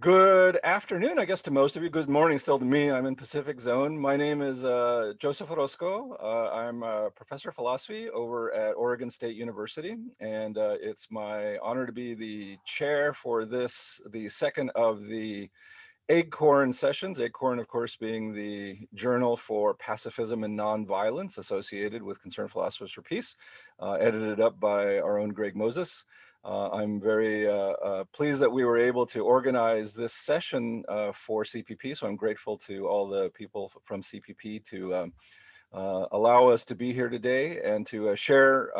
Good afternoon, I guess, to most of you. Good morning still to me. I'm in Pacific Zone. My name is Joseph Orozco. I'm a professor of philosophy over at Oregon State University, and it's my honor to be the chair for this, the second of the Acorn sessions. Acorn, of course, being the journal for pacifism and nonviolence associated with Concerned Philosophers for Peace, edited up by our own Greg Moses. I'm very pleased that we were able to organize this session for CPP, so I'm grateful to all the people from CPP to allow us to be here today and to share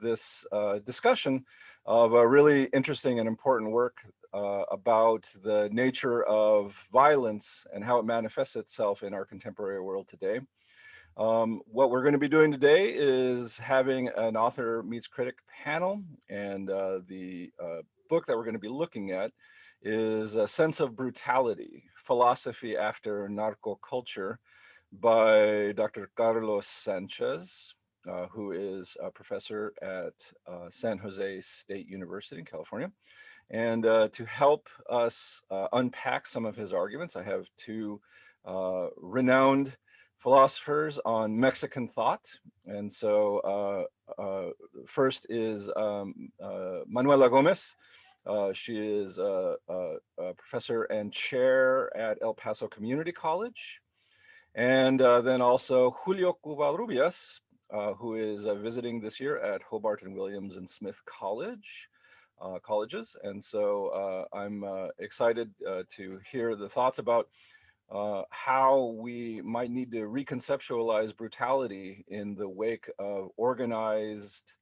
this discussion of a really interesting and important work about the nature of violence and how it manifests itself in our contemporary world today. What we're going to be doing today is having an author meets critic panel, and the book that we're going to be looking at is A Sense of Brutality, Philosophy After Narco Culture by Dr. Carlos Sanchez, who is a professor at San Jose State University in California. And to help us unpack some of his arguments, I have two renowned philosophers on Mexican thought. And so first is Manuela Gomez. She is a professor and chair at El Paso Community College. And then also Julio Covarrubias, who is visiting this year at Hobart and Williams and Smith colleges. And so I'm excited to hear the thoughts about how we might need to reconceptualize brutality in the wake of organized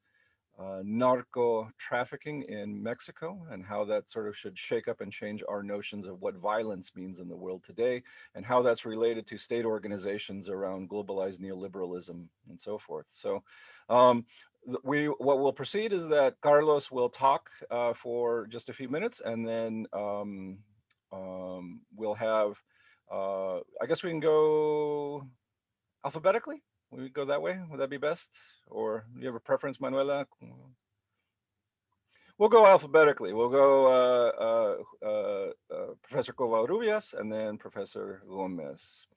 narco trafficking in Mexico, and how that sort of should shake up and change our notions of what violence means in the world today, and how that's related to state organizations around globalized neoliberalism and so forth. So what will proceed is that Carlos will talk for just a few minutes, and then we'll have, I guess we can go alphabetically. We go that way? Would that be best? Or do you have a preference, Manuela? We'll go alphabetically. We'll go Professor Covarrubias and then Professor Gomez.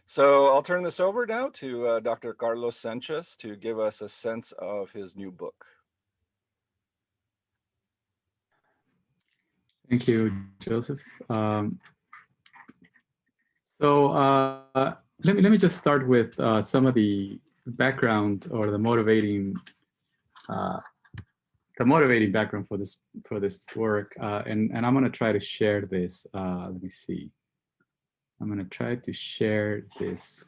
So I'll turn this over now to Dr. Carlos Sanchez to give us a sense of his new book. Thank you, Joseph. Let me just start with some of the background or the motivating background for this work, and I'm going to try to share this. Let me see. I'm going to try to share this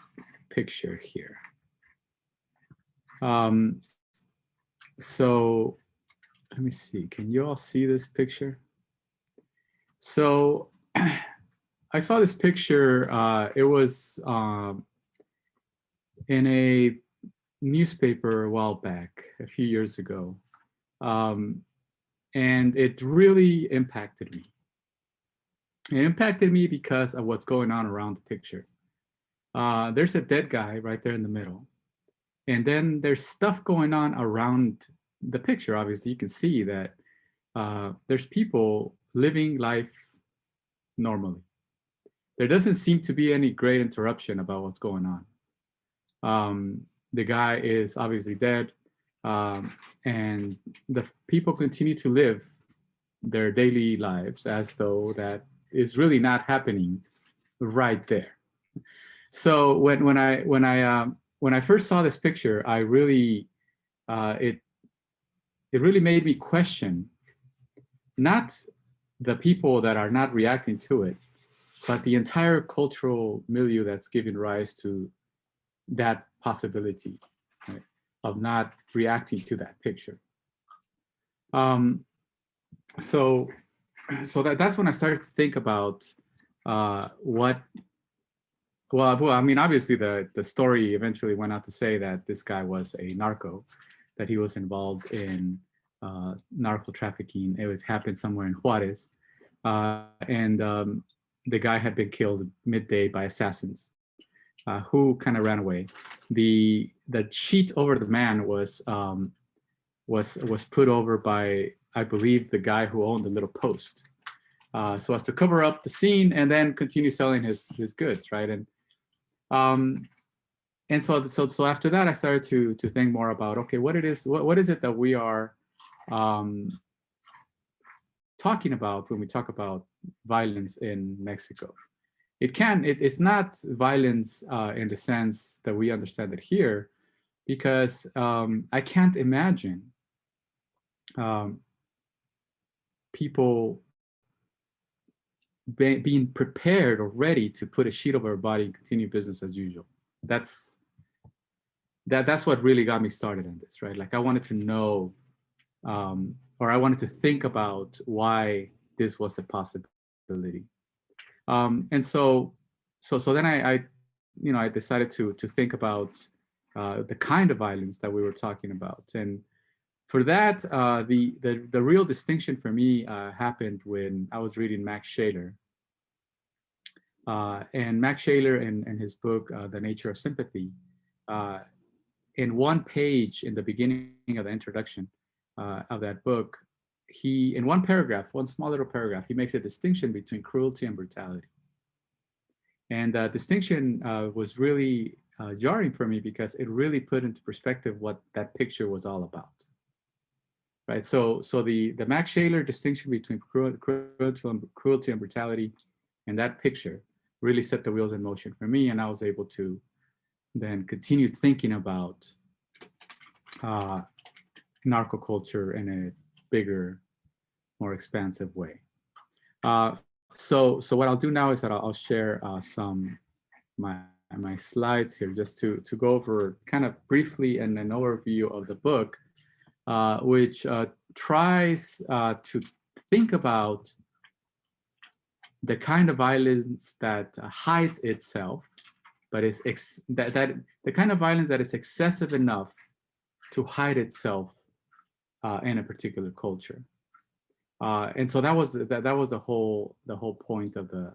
picture here. So let me see. Can you all see this picture? So I saw this picture. It was in a newspaper a while back, a few years ago, and it really impacted me. It impacted me because of what's going on around the picture. There's a dead guy right there in the middle, and then there's stuff going on around the picture. Obviously, you can see that there's people living life normally. There doesn't seem to be any great interruption about what's going on. The guy is obviously dead, and the people continue to live their daily lives as though that is really not happening right there. So when I first saw this picture, I really it really made me question not the people that are not reacting to it, but the entire cultural milieu that's giving rise to that possibility, right, of not reacting to that picture. So that's when I started to think about well, I mean, obviously the story eventually went out to say that this guy was a narco, that he was involved in narco trafficking. It happened somewhere in Juarez, and the guy had been killed midday by assassins who kind of ran away. The sheet over the man was put over by, I believe, the guy who owned the little post. so as to cover up the scene and then continue selling his goods, right? Um, and so after that, I started to think more about, okay, what is it that we are talking about when we talk about violence in Mexico? It's not violence in the sense that we understand it here, because I can't imagine people being prepared or ready to put a sheet over our body and continue business as usual. That's what really got me started on this, right? Like, I wanted to know, or I wanted to think about why this was a possibility. And so then I decided to think about the kind of violence that we were talking about. And for that, the real distinction for me happened when I was reading Max Shaler. And Max Shaler, in his book, The Nature of Sympathy, in one page in the beginning of the introduction of that book, in one paragraph, one small little paragraph, he makes a distinction between cruelty and brutality. And that distinction was really jarring for me, because it really put into perspective what that picture was all about. Right. So the Max Shaler distinction between cruelty and brutality and that picture really set the wheels in motion for me. And I was able to then continue thinking about narco-culture in a bigger, more expansive way. So what I'll do now is that I'll share some my slides here, just to go over kind of briefly an overview of the book, which tries to think about the kind of violence that hides itself, but is the kind of violence that is excessive enough to hide itself in a particular culture. And so that was the whole point of the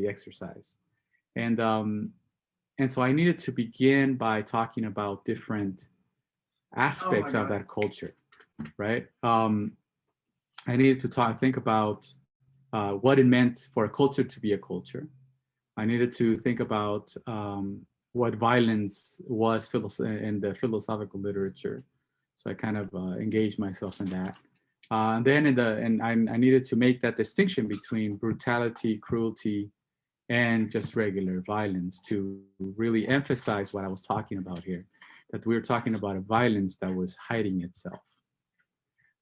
exercise. And so I needed to begin by talking about different aspects of that culture, right? I needed to think about what it meant for a culture to be a culture. I needed to think about what violence was in the philosophical literature. So I kind of engaged myself in that. And then I needed to make that distinction between brutality, cruelty, and just regular violence, to really emphasize what I was talking about here, that we were talking about a violence that was hiding itself,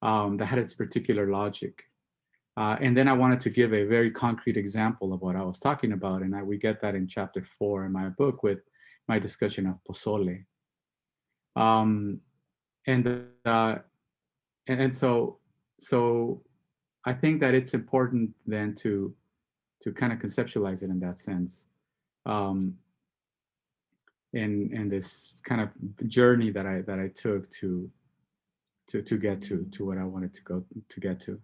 that had its particular logic. And then I wanted to give a very concrete example of what I was talking about. And we get that in chapter 4 in my book with my discussion of pozole. And so I think that it's important then to kind of conceptualize it in that sense, in this kind of journey that I took to get to what I wanted to get to.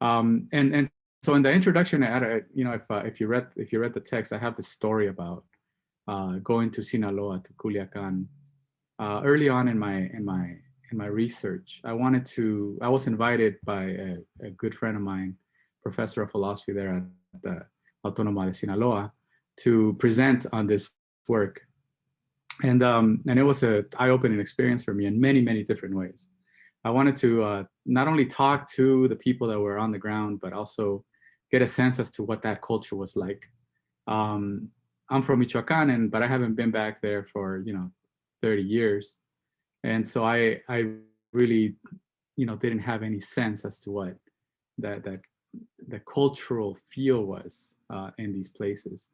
And so in the introduction, if you read the text, I have this story about going to Sinaloa, to Culiacan. Early on in my research, I was invited by a good friend of mine, professor of philosophy there at the Autónoma de Sinaloa, to present on this work. And it was an eye-opening experience for me in many, many different ways. I wanted to not only talk to the people that were on the ground, but also get a sense as to what that culture was like. I'm from Michoacan, but I haven't been back there for 30 years, and so I really didn't have any sense as to what the cultural feel was in these places.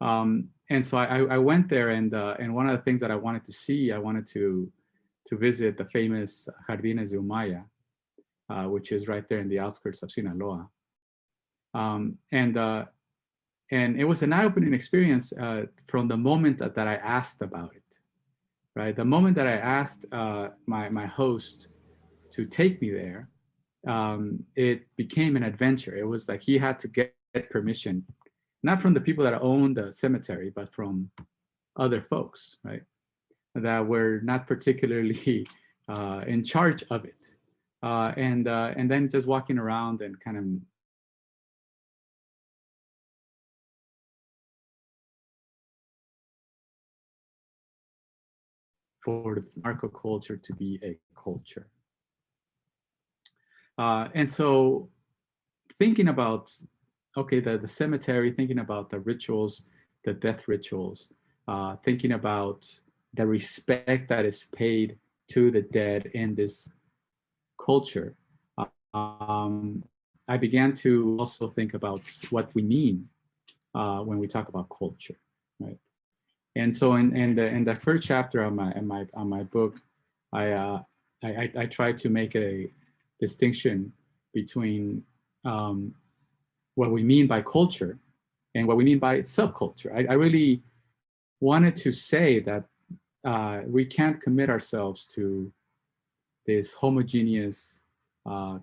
And so I went there, and one of the things that I wanted to see, I wanted to visit the famous Jardines de Humaya, which is right there in the outskirts of Sinaloa. And it was an eye-opening experience from the moment that I asked about it, right? The moment that I asked my host to take me there, it became an adventure. It was like he had to get permission, not from the people that owned the cemetery, but from other folks, right? That were not particularly in charge of it. And then just walking around and kind of for the narco culture to be a culture. And so thinking about, okay, the cemetery, thinking about the rituals, the death rituals, thinking about the respect that is paid to the dead in this culture, I began to also think about what we mean when we talk about culture, right? And so in the first chapter of my book, I try to make a distinction between what we mean by culture and what we mean by subculture. I really wanted to say that we can't commit ourselves to this homogeneous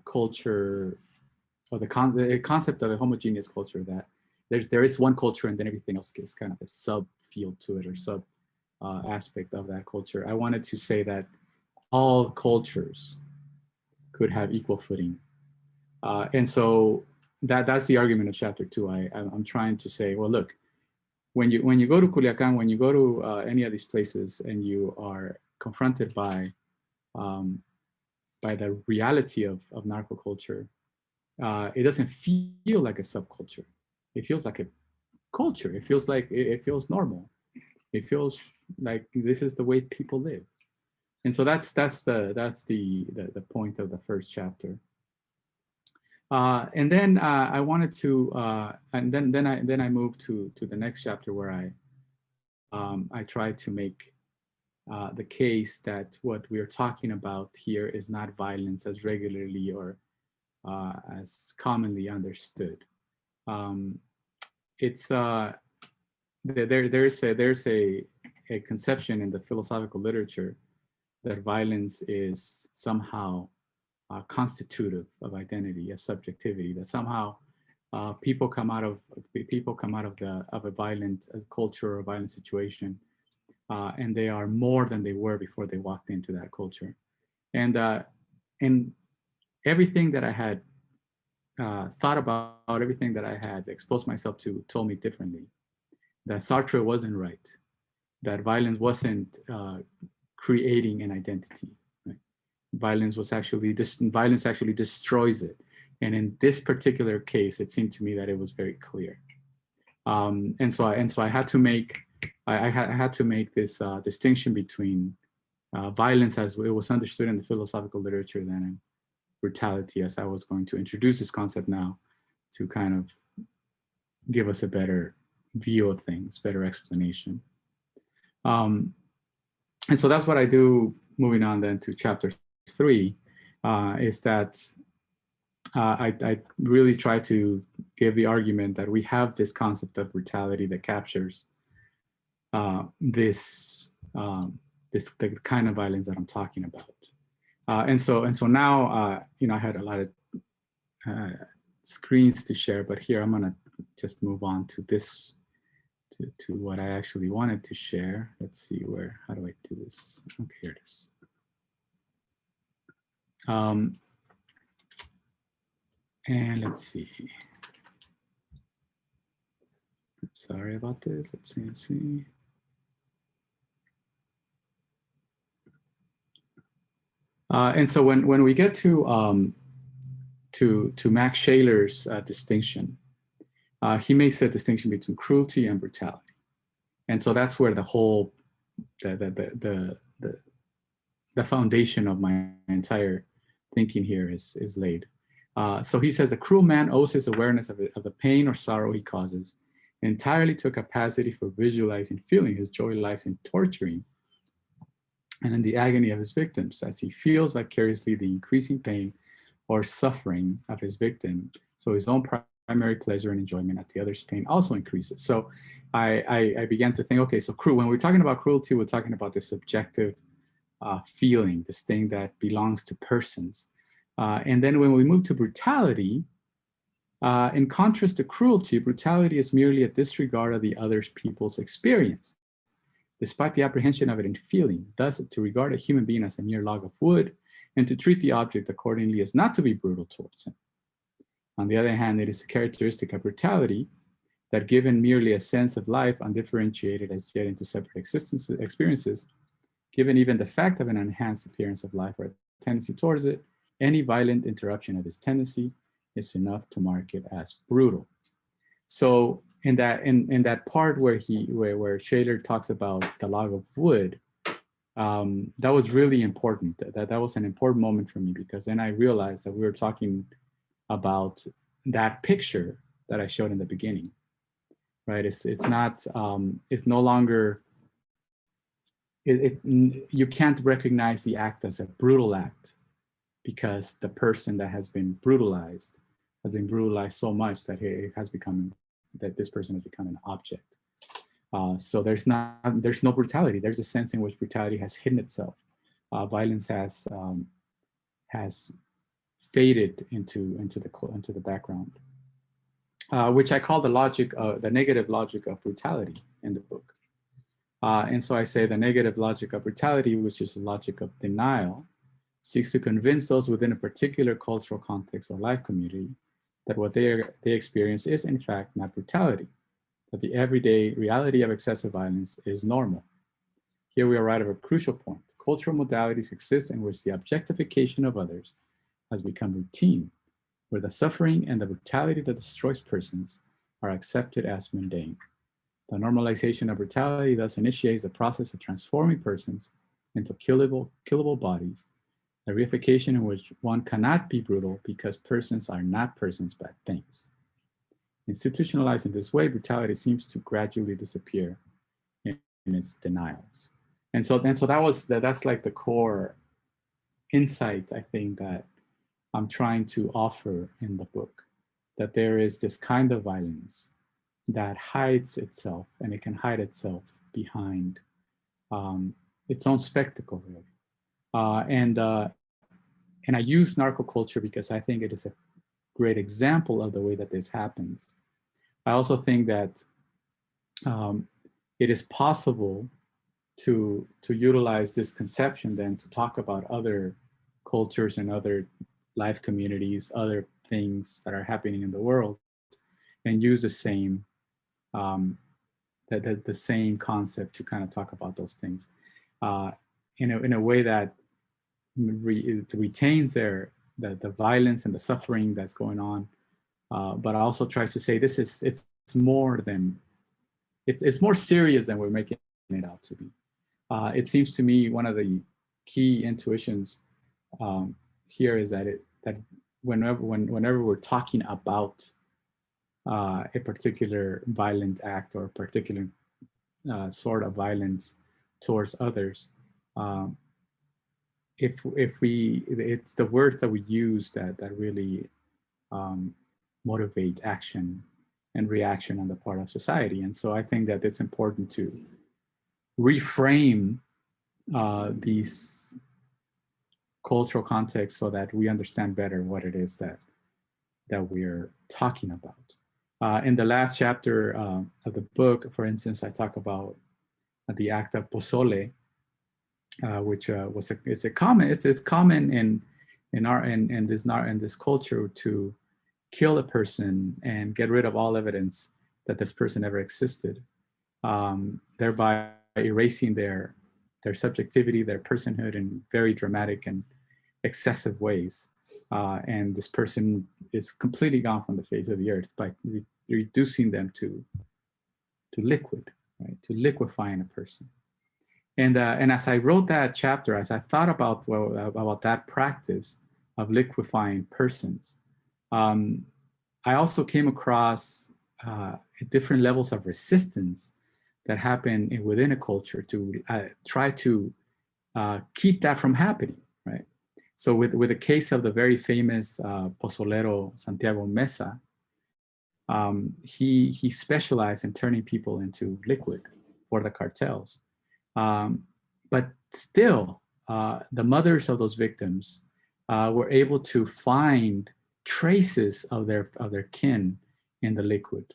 culture, or the concept of a homogeneous culture, that there is one culture and then everything else is kind of a subfield to it, or sub aspect of that culture. I wanted to say that all cultures could have equal footing. And so that's the argument of chapter 2. I'm trying to say, well, look, when you go to Culiacan, when you go to any of these places and you are confronted by the reality of narco culture, it doesn't feel like a subculture. It feels like a culture. It feels like it feels normal. It feels like this is the way people live. And so that's the point of the first chapter. And then I wanted to, and then I moved to the next chapter where I tried to make the case that what we are talking about here is not violence as regularly or as commonly understood. It's there's a conception in the philosophical literature that violence is somehow constitutive of identity, of subjectivity, that somehow people come out of a violent culture or a violent situation, and they are more than they were before they walked into that culture. And everything that I had thought about, everything that I had exposed myself to, told me differently. That Sartre wasn't right. That violence wasn't creating an identity. Right? Violence actually destroys it. And in this particular case, it seemed to me that it was very clear. And so I had to make this distinction between violence as it was understood in the philosophical literature, then brutality, as I was going to introduce this concept now to kind of give us a better view of things, better explanation. And so that's what I do. Moving on then to chapter 3, is that I really try to give the argument that we have this concept of brutality that captures the kind of violence that I'm talking about. And so now, I had a lot of screens to share, but here I'm gonna just move on to this, to what I actually wanted to share. Let's see how do I do this? Okay, here it is. And let's see. Sorry about this. Let's see. And so when we get to Max Shaler's distinction, he makes a distinction between cruelty and brutality, and so that's where the whole the foundation of my entire thinking here is laid. So he says, a cruel man owes his awareness of the pain or sorrow he causes entirely to a capacity for visualizing, feeling. His joy lies in torturing and in the agony of his victims, as he feels vicariously the increasing pain or suffering of his victim. So his own primary pleasure and enjoyment at the other's pain also increases. So I began to think, okay, so when we're talking about cruelty, we're talking about this subjective feeling, this thing that belongs to persons. And then when we move to brutality, in contrast to cruelty, brutality is merely a disregard of the other people's experience, despite the apprehension of it in feeling. Thus, to regard a human being as a mere log of wood and to treat the object accordingly is not to be brutal towards him. On the other hand, it is a characteristic of brutality that, given merely a sense of life undifferentiated as yet into separate experiences, Given even the fact of an enhanced appearance of life or a tendency towards it, any violent interruption of this tendency is enough to mark it as brutal. So in that part where Shaler talks about the log of wood, that was really important. That was an important moment for me, because then I realized that we were talking about that picture that I showed in the beginning, right? It's not, it's no longer, you can't recognize the act as a brutal act, because the person that has been brutalized so much that this person has become an object. So there's no brutality. There's a sense in which brutality has hidden itself. Violence has faded into the background, which I call the negative logic of brutality in the book. And so I say the negative logic of brutality, which is the logic of denial, seeks to convince those within a particular cultural context or life community that what they experience is in fact not brutality, that the everyday reality of excessive violence is normal. Here we are right at a crucial point. Cultural modalities exist in which the objectification of others has become routine, where the suffering and the brutality that destroys persons are accepted as mundane. The normalization of brutality thus initiates the process of transforming persons into killable bodies, a reification in which one cannot be brutal because persons are not persons but things. Institutionalized in this way, brutality seems to gradually disappear in its denials. And so that's like the core insight, I think, that I'm trying to offer in the book, that there is this kind of violence that hides itself, and it can hide itself behind its own spectacle, really. And I use narco-culture because I think it is a great example of the way that this happens. I also think that it is possible to utilize this conception then to talk about other cultures and other life communities, other things that are happening in the world, and use the same the same concept to kind of talk about those things in a way that retains the violence and the suffering that's going on, but also tries to say it's more than it's more serious than we're making it out to be. It seems to me one of the key intuitions here is that whenever we're talking about a particular violent act or a particular sort of violence towards others, it's the words that we use that really motivate action and reaction on the part of society. And so I think that it's important to reframe these cultural contexts so that we understand better what it is that we're talking about. In the last chapter of the book, for instance, I talk about the act of pozole, which it's common in this culture to kill a person and get rid of all evidence that this person ever existed, thereby erasing their subjectivity, their personhood in very dramatic and excessive ways. And this person is completely gone from the face of the earth by reducing them to liquid, right? To liquefying a person. And as I wrote that chapter, as I thought about that practice of liquefying persons, I also came across different levels of resistance that happen within a culture to try to keep that from happening, right? So with the case of the very famous pozolero Santiago Mesa, he specialized in turning people into liquid for the cartels. But still, the mothers of those victims were able to find traces of their kin in the liquid,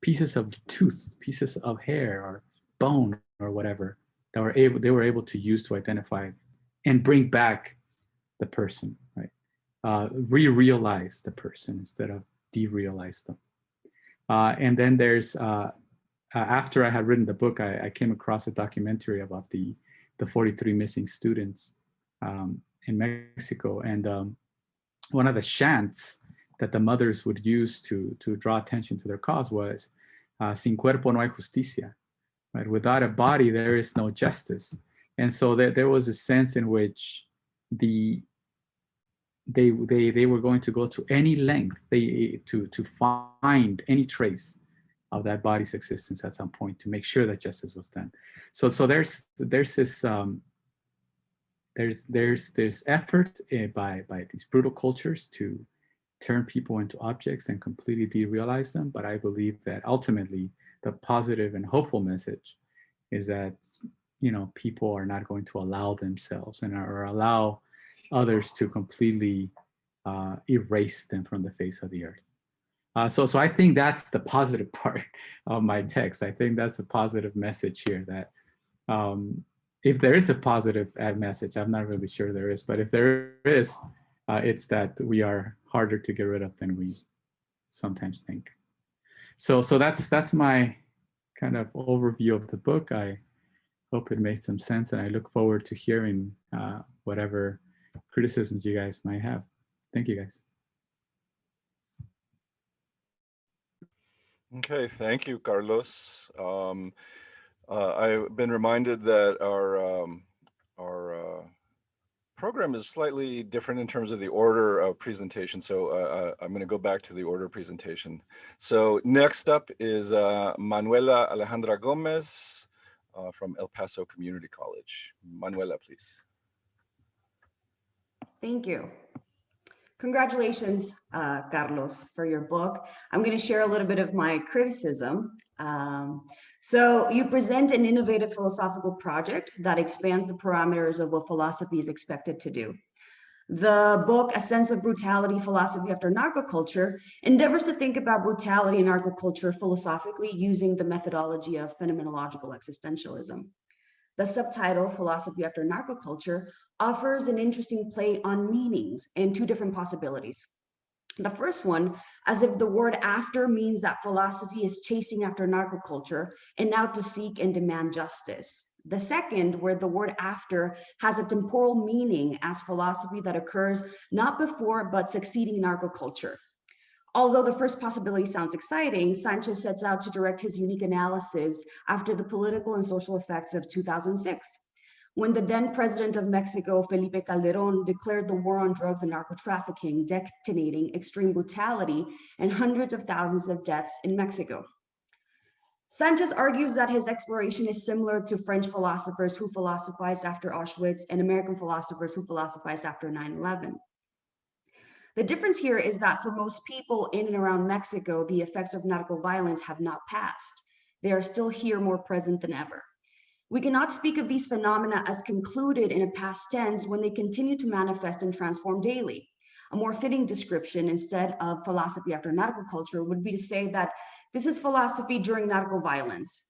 pieces of tooth, pieces of hair or bone or whatever that they were able to use to identify and bring back the person, right? Re-realize the person instead of derealize them. And then there's after I had written the book, I came across a documentary about the the 43 missing students in Mexico. And one of the chants that the mothers would use to draw attention to their cause was, sin cuerpo no hay justicia, right? Without a body, there is no justice. And so there was a sense in which they were going to go to any length to find any trace of that body's existence at some point to make sure that justice was done. So there's this there's effort by these brutal cultures to turn people into objects and completely derealize them. But I believe that ultimately the positive and hopeful message is that, you know, people are not going to allow themselves or allow others to completely erase them from the face of the earth. So I think that's the positive part of my text. I think that's a positive message here, that if there is a positive message, I'm not really sure there is, but if there is, it's that we are harder to get rid of than we sometimes think. So that's my kind of overview of the book. I hope it made some sense, and I look forward to hearing whatever criticisms you guys might have. Thank you, guys. Okay, thank you, Carlos. I've been reminded that our program is slightly different in terms of the order of presentation. So I'm going to go back to the order of presentation. So next up is Manuela Alejandra Gomez from El Paso Community College. Manuela, please. Thank you. Congratulations, Carlos, for your book. I'm going to share a little bit of my criticism. So you present an innovative philosophical project that expands the parameters of what philosophy is expected to do. The book, A Sense of Brutality, Philosophy After Narcoculture, endeavors to think about brutality and narcoculture philosophically using the methodology of phenomenological existentialism. The subtitle, Philosophy After Narcoculture, offers an interesting play on meanings and two different possibilities. The first one, as if the word after means that philosophy is chasing after narcoculture and out to seek and demand justice. The second, where the word after has a temporal meaning as philosophy that occurs not before but succeeding narcoculture. Although the first possibility sounds exciting, Sanchez sets out to direct his unique analysis after the political and social effects of 2006, when the then president of Mexico, Felipe Calderón, declared the war on drugs and narco trafficking, detonating extreme brutality and hundreds of thousands of deaths in Mexico. Sanchez argues that his exploration is similar to French philosophers who philosophized after Auschwitz and American philosophers who philosophized after 9/11. The difference here is that for most people in and around Mexico, the effects of narco violence have not passed. They are still here, more present than ever. We cannot speak of these phenomena as concluded in a past tense when they continue to manifest and transform daily. A more fitting description, instead of philosophy after narcoculture, would be to say that this is philosophy during narco violence.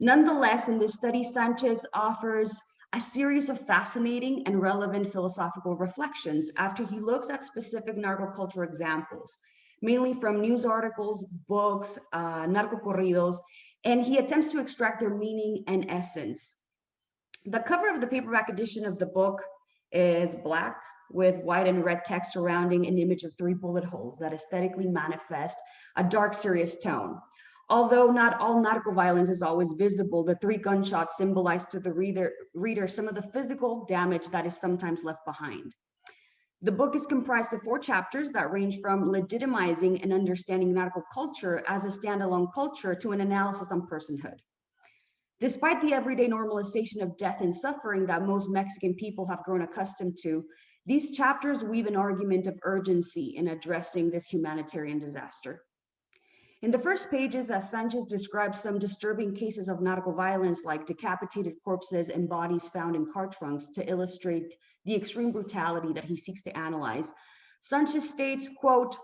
Nonetheless, in this study, Sanchez offers a series of fascinating and relevant philosophical reflections after he looks at specific narcoculture examples, mainly from news articles, books, narcocorridos, and he attempts to extract their meaning and essence. The cover of the paperback edition of the book is black with white and red text surrounding an image of 3 bullet holes that aesthetically manifest a dark, serious tone. Although not all narco violence is always visible, the 3 gunshots symbolize to the reader some of the physical damage that is sometimes left behind. The book is comprised of 4 chapters that range from legitimizing and understanding narco culture as a standalone culture to an analysis on personhood. Despite the everyday normalization of death and suffering that most Mexican people have grown accustomed to, these chapters weave an argument of urgency in addressing this humanitarian disaster. In the first pages, as Sanchez describes some disturbing cases of narco violence like decapitated corpses and bodies found in car trunks to illustrate the extreme brutality that he seeks to analyze, Sanchez states, quote,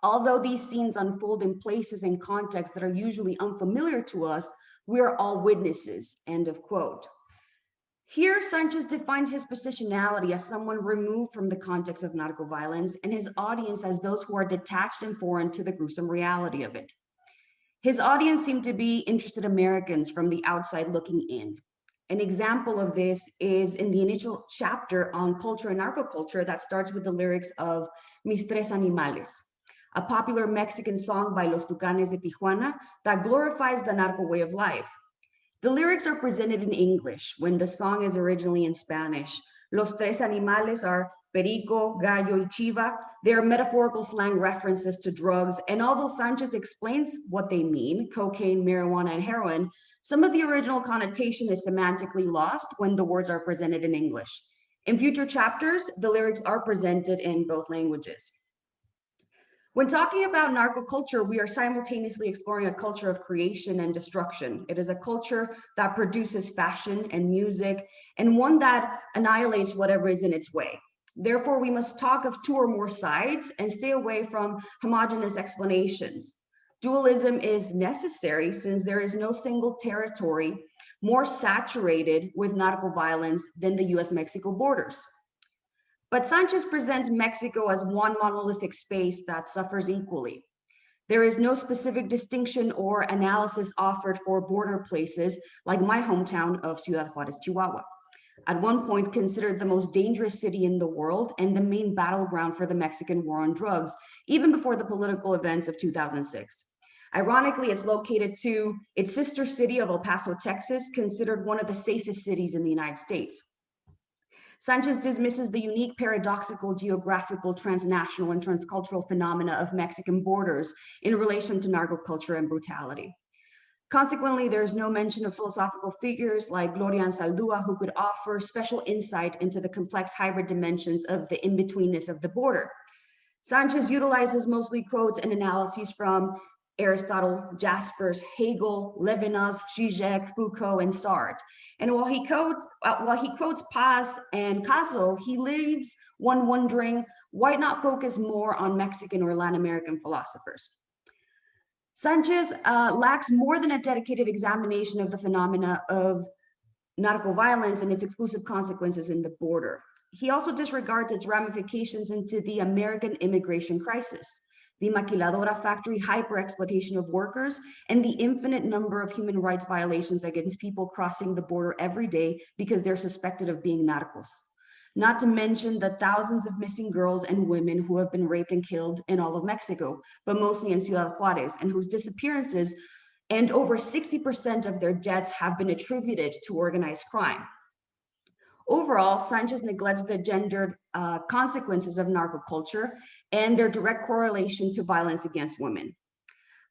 "Although these scenes unfold in places and contexts that are usually unfamiliar to us, we are all witnesses," end of quote. Here, Sanchez defines his positionality as someone removed from the context of narco violence and his audience as those who are detached and foreign to the gruesome reality of it. His audience seemed to be interested Americans from the outside looking in. An example of this is in the initial chapter on culture and narco-culture that starts with the lyrics of Mis Tres Animales, a popular Mexican song by Los Tucanes de Tijuana that glorifies the narco way of life. The lyrics are presented in English when the song is originally in Spanish. Los tres animales are perico, gallo, y chiva. They are metaphorical slang references to drugs, and although Sanchez explains what they mean, cocaine, marijuana, and heroin, some of the original connotation is semantically lost when the words are presented in English. In future chapters, the lyrics are presented in both languages. When talking about narco-culture, we are simultaneously exploring a culture of creation and destruction. It is a culture that produces fashion and music, and one that annihilates whatever is in its way. Therefore, we must talk of two or more sides and stay away from homogeneous explanations. Dualism is necessary since there is no single territory more saturated with narco violence than the US-Mexico borders. But Sanchez presents Mexico as one monolithic space that suffers equally. There is no specific distinction or analysis offered for border places like my hometown of Ciudad Juárez, Chihuahua, at one point considered the most dangerous city in the world and the main battleground for the Mexican war on drugs, even before the political events of 2006. Ironically, it's located to its sister city of El Paso, Texas, considered one of the safest cities in the United States. Sanchez dismisses the unique, paradoxical, geographical, transnational, and transcultural phenomena of Mexican borders in relation to narco-culture and brutality. Consequently, there is no mention of philosophical figures like Gloria Anzaldúa who could offer special insight into the complex hybrid dimensions of the in-betweenness of the border. Sanchez utilizes mostly quotes and analyses from Aristotle, Jaspers, Hegel, Levinas, Zizek, Foucault, and Sartre. And while he quotes Paz and Caso, he leaves one wondering, why not focus more on Mexican or Latin American philosophers? Sanchez lacks more than a dedicated examination of the phenomena of narco violence and its exclusive consequences in the border. He also disregards its ramifications into the American immigration crisis, the maquiladora factory hyper-exploitation of workers, and the infinite number of human rights violations against people crossing the border every day because they're suspected of being narcos. Not to mention the thousands of missing girls and women who have been raped and killed in all of Mexico, but mostly in Ciudad Juárez, and whose disappearances and over 60% of their deaths have been attributed to organized crime. Overall, Sanchez neglects the gendered consequences of narco-culture and their direct correlation to violence against women.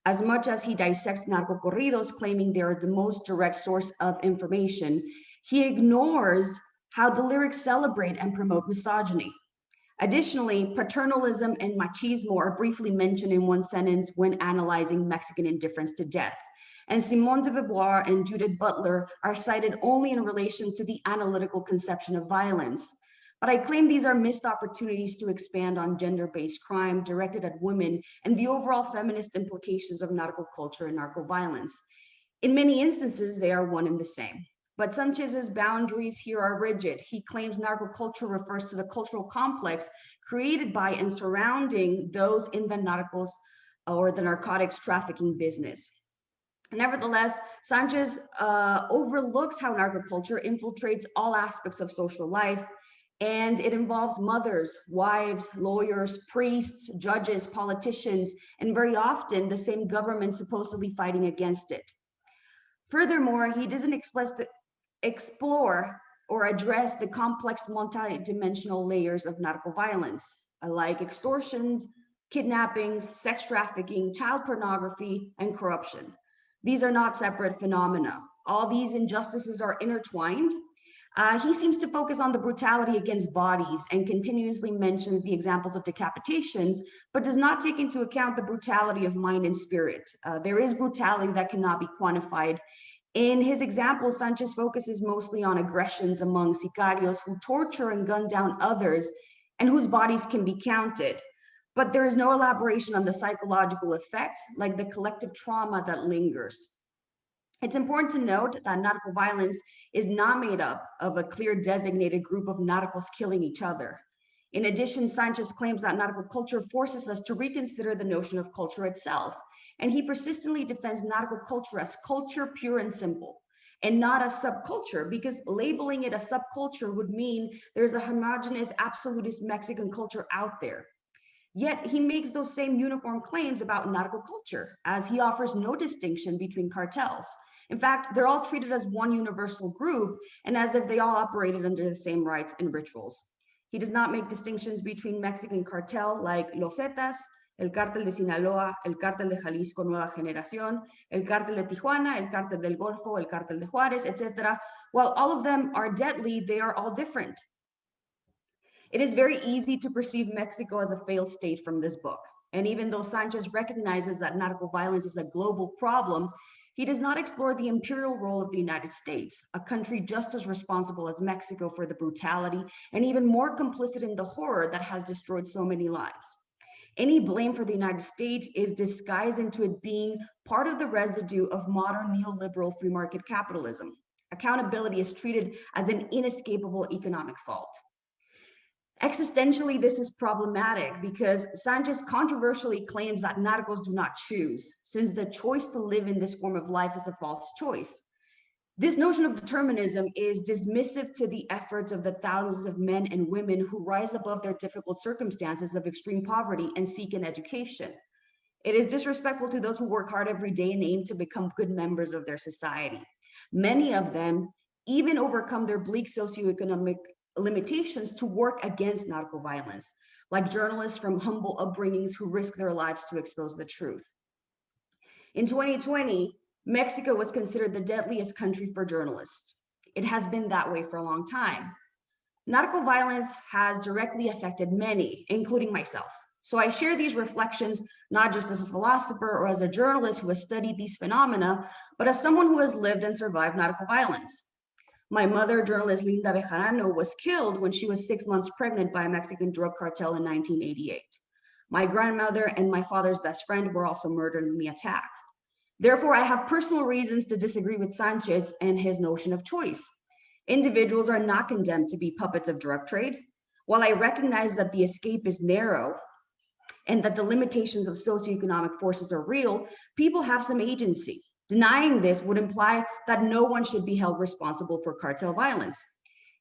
As much as he dissects narco-corridos, claiming they are the most direct source of information, he ignores how the lyrics celebrate and promote misogyny. Additionally, paternalism and machismo are briefly mentioned in one sentence when analyzing Mexican indifference to death. And Simone de Beauvoir and Judith Butler are cited only in relation to the analytical conception of violence. But I claim these are missed opportunities to expand on gender-based crime directed at women and the overall feminist implications of narco-culture and narco-violence. In many instances, they are one and the same. But Sanchez's boundaries here are rigid. He claims narco-culture refers to the cultural complex created by and surrounding those in the narcos or the narcotics trafficking business. Nevertheless, Sanchez overlooks how narco-culture infiltrates all aspects of social life, and it involves mothers, wives, lawyers, priests, judges, politicians, and very often the same government supposedly fighting against it. Furthermore, he doesn't explore or address the complex multi-dimensional layers of narco violence, like extortions, kidnappings, sex trafficking, child pornography, and corruption. These are not separate phenomena. All these injustices are intertwined. He seems to focus on the brutality against bodies and continuously mentions the examples of decapitations, but does not take into account the brutality of mind and spirit. There is brutality that cannot be quantified. In his example, Sanchez focuses mostly on aggressions among sicarios who torture and gun down others and whose bodies can be counted. But there is no elaboration on the psychological effects, like the collective trauma that lingers. It's important to note that narco violence is not made up of a clear designated group of narcos killing each other. In addition, Sanchez claims that narco culture forces us to reconsider the notion of culture itself, and he persistently defends narco culture as culture pure and simple. and not a subculture, because labeling it a subculture would mean there's a homogenous, absolutist Mexican culture out there. Yet he makes those same uniform claims about narco culture, as he offers no distinction between cartels. In fact, they're all treated as one universal group and as if they all operated under the same rights and rituals. He does not make distinctions between Mexican cartel like Los Zetas, el Cártel de Sinaloa, el Cártel de Jalisco Nueva Generación, el Cártel de Tijuana, el Cártel del Golfo, el Cártel de Juárez, etc. While all of them are deadly, they are all different. It is very easy to perceive Mexico as a failed state from this book. And even though Sanchez recognizes that narco violence is a global problem, he does not explore the imperial role of the United States, a country just as responsible as Mexico for the brutality and even more complicit in the horror that has destroyed so many lives. Any blame for the United States is disguised into it being part of the residue of modern neoliberal free market capitalism. Accountability is treated as an inescapable economic fault. Existentially, this is problematic because Sanchez controversially claims that narcos do not choose, since the choice to live in this form of life is a false choice. This notion of determinism is dismissive to the efforts of the thousands of men and women who rise above their difficult circumstances of extreme poverty and seek an education. It is disrespectful to those who work hard every day and aim to become good members of their society. Many of them even overcome their bleak socioeconomic limitations to work against narco violence, like journalists from humble upbringings who risk their lives to expose the truth. In 2020, Mexico was considered the deadliest country for journalists. It has been that way for a long time. Narco violence has directly affected many, including myself. So I share these reflections not just as a philosopher or as a journalist who has studied these phenomena, but as someone who has lived and survived narco violence. My mother, journalist Linda Bejarano, was killed when she was 6 months pregnant by a Mexican drug cartel in 1988. My grandmother and my father's best friend were also murdered in the attack. Therefore, I have personal reasons to disagree with Sanchez and his notion of choice. Individuals are not condemned to be puppets of drug trade. While I recognize that the escape is narrow and that the limitations of socioeconomic forces are real, people have some agency. Denying this would imply that no one should be held responsible for cartel violence.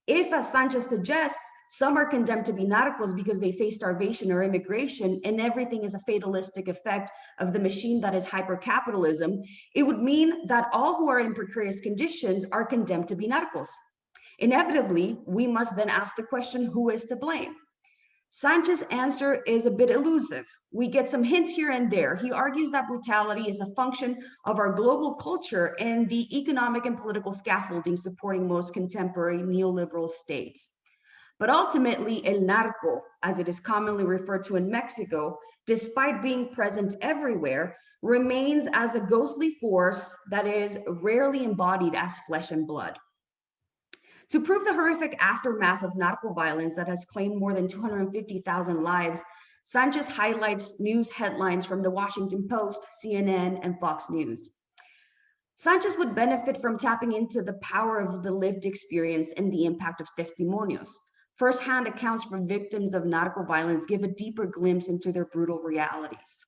If, as Sanchez suggests, some are condemned to be narcos because they face starvation or immigration and everything is a fatalistic effect of the machine that is hyper-capitalism, it would mean that all who are in precarious conditions are condemned to be narcos. Inevitably, we must then ask the question, who is to blame? Sanchez's answer is a bit elusive. We get some hints here and there. He argues that brutality is a function of our global culture and the economic and political scaffolding supporting most contemporary neoliberal states. But ultimately, el narco, as it is commonly referred to in Mexico, despite being present everywhere, remains as a ghostly force that is rarely embodied as flesh and blood. To prove the horrific aftermath of narco violence that has claimed more than 250,000 lives, Sanchez highlights news headlines from the Washington Post, CNN, and Fox News. Sanchez would benefit from tapping into the power of the lived experience and the impact of testimonios. First-hand accounts from victims of narco violence give a deeper glimpse into their brutal realities.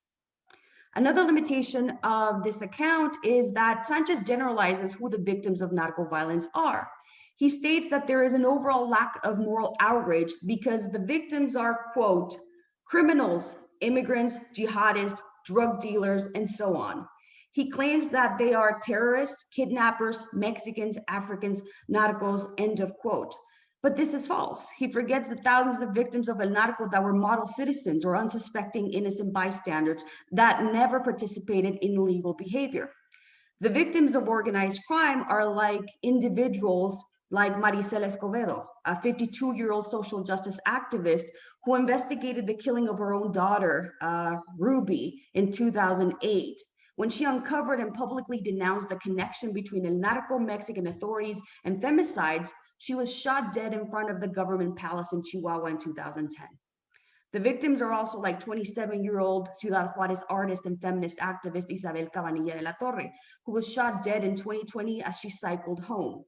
Another limitation of this account is that Sanchez generalizes who the victims of narco violence are. He states that there is an overall lack of moral outrage because the victims are, quote, criminals, immigrants, jihadists, drug dealers, and so on. He claims that they are terrorists, kidnappers, Mexicans, Africans, narcos, end of quote. But this is false. He forgets the thousands of victims of el narco that were model citizens or unsuspecting innocent bystanders that never participated in illegal behavior. The victims of organized crime are like individuals like Maricela Escobedo, a 52-year-old social justice activist who investigated the killing of her own daughter, Ruby, in 2008, when she uncovered and publicly denounced the connection between el narco, Mexican authorities, and femicides. She was shot dead in front of the government palace in Chihuahua in 2010. The victims are also like 27-year-old Ciudad Juárez artist and feminist activist Isabel Cabanilla de la Torre, who was shot dead in 2020 as she cycled home.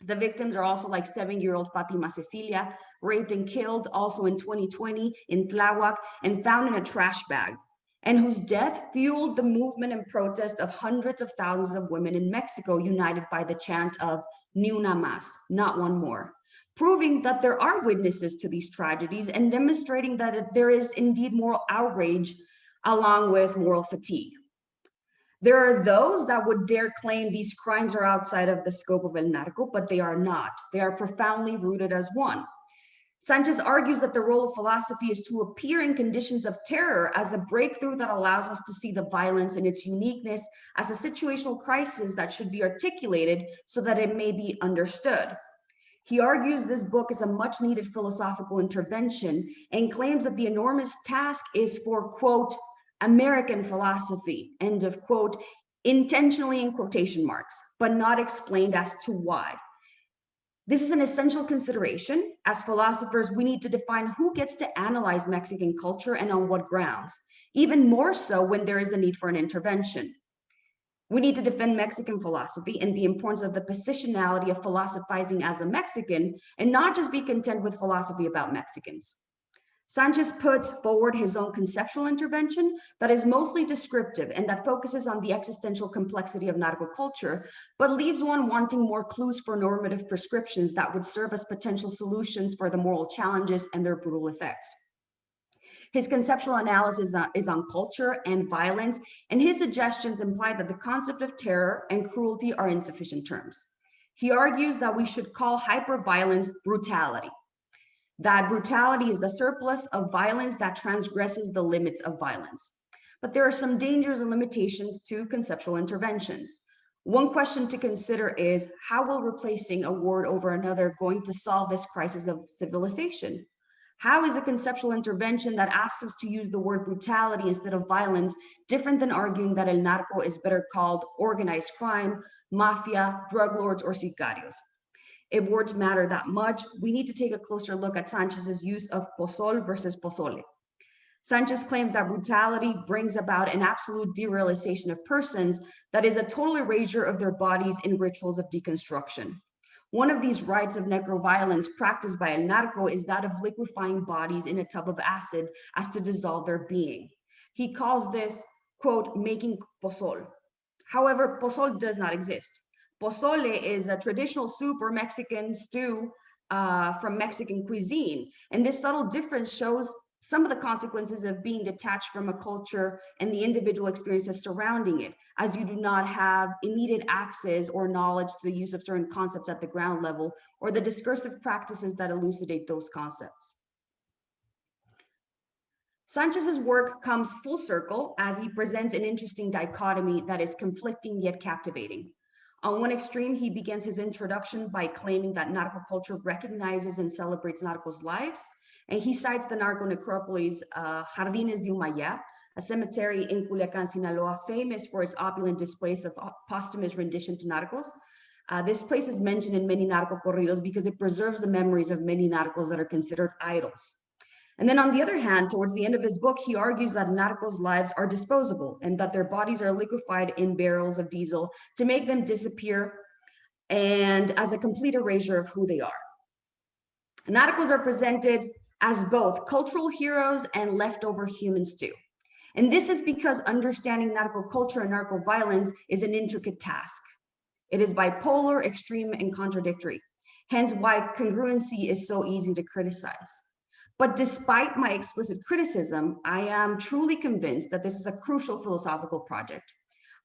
The victims are also like 7-year-old Fatima Cecilia, raped and killed also in 2020 in Tláhuac and found in a trash bag. and whose death fueled the movement and protest of hundreds of thousands of women in Mexico, united by the chant of "Ni una más," not one more, proving that there are witnesses to these tragedies and demonstrating that there is indeed moral outrage along with moral fatigue. There are those that would dare claim these crimes are outside of the scope of El Narco, but they are not. They are profoundly rooted as one. Sanchez argues that the role of philosophy is to appear in conditions of terror as a breakthrough that allows us to see the violence in its uniqueness as a situational crisis that should be articulated so that it may be understood. He argues this book is a much needed philosophical intervention and claims that the enormous task is for, quote, American philosophy, end of quote, intentionally in quotation marks, but not explained as to why. This is an essential consideration. As philosophers, we need to define who gets to analyze Mexican culture and on what grounds, even more so when there is a need for an intervention. We need to defend Mexican philosophy and the importance of the positionality of philosophizing as a Mexican and not just be content with philosophy about Mexicans. Sanchez puts forward his own conceptual intervention that is mostly descriptive and that focuses on the existential complexity of narco culture, but leaves one wanting more clues for normative prescriptions that would serve as potential solutions for the moral challenges and their brutal effects. His conceptual analysis is on culture and violence, and his suggestions imply that the concept of terror and cruelty are insufficient terms. He argues that we should call hyperviolence brutality, that brutality is the surplus of violence that transgresses the limits of violence. But there are some dangers and limitations to conceptual interventions. One question to consider is, how will replacing a word over another going to solve this crisis of civilization? How is a conceptual intervention that asks us to use the word brutality instead of violence different than arguing that el narco is better called organized crime, mafia, drug lords, or sicarios? If words matter that much, we need to take a closer look at Sanchez's use of pozol versus pozole. Sanchez claims that brutality brings about an absolute derealization of persons, that is a total erasure of their bodies in rituals of deconstruction. One of these rites of necroviolence practiced by El Narco is that of liquefying bodies in a tub of acid as to dissolve their being. He calls this, quote, making pozol. However, pozol does not exist. Pozole is a traditional soup or Mexican stew from Mexican cuisine. And this subtle difference shows some of the consequences of being detached from a culture and the individual experiences surrounding it, as you do not have immediate access or knowledge to the use of certain concepts at the ground level or the discursive practices that elucidate those concepts. Sanchez's work comes full circle as he presents an interesting dichotomy that is conflicting yet captivating. On one extreme, he begins his introduction by claiming that narco culture recognizes and celebrates narcos' lives, and he cites the narco necropolis Jardines de Umayá, a cemetery in Culiacán, Sinaloa, famous for its opulent displays of posthumous rendition to narcos. This place is mentioned in many narco corridos because it preserves the memories of many narcos that are considered idols. And then on the other hand, towards the end of his book, he argues that narcos' lives are disposable and that their bodies are liquefied in barrels of diesel to make them disappear and as a complete erasure of who they are. Narcos are presented as both cultural heroes and leftover human stew. And this is because understanding narco culture and narco violence is an intricate task. It is bipolar, extreme, and contradictory, hence why congruency is so easy to criticize. But despite my explicit criticism, I am truly convinced that this is a crucial philosophical project.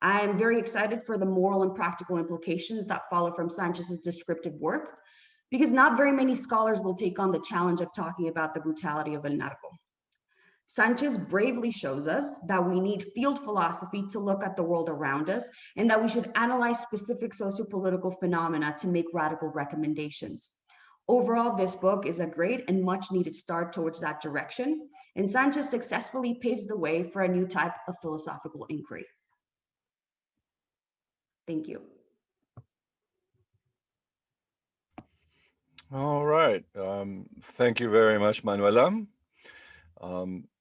I am very excited for the moral and practical implications that follow from Sanchez's descriptive work, because not very many scholars will take on the challenge of talking about the brutality of El Narco. Sanchez bravely shows us that we need field philosophy to look at the world around us, and that we should analyze specific sociopolitical phenomena to make radical recommendations. Overall, this book is a great and much needed start towards that direction, and Sanchez successfully paves the way for a new type of philosophical inquiry. Thank you. All right. Thank you very much, Manuela.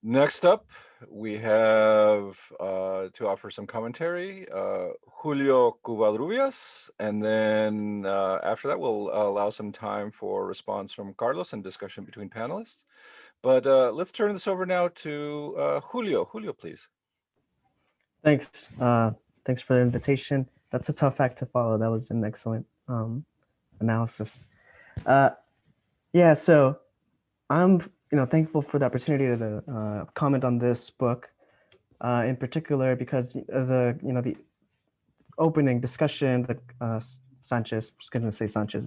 Next up, we have to offer some commentary, Julio Covarrubias, and then after that, we'll allow some time for response from Carlos and discussion between panelists. But let's turn this over now to Julio. Julio, please. Thanks. Thanks for the invitation. That's a tough act to follow. That was an excellent analysis. Uh, yeah, so I'm thankful for the opportunity to comment on this book in particular because the opening discussion that Sanchez, I'm just going to say Sanchez,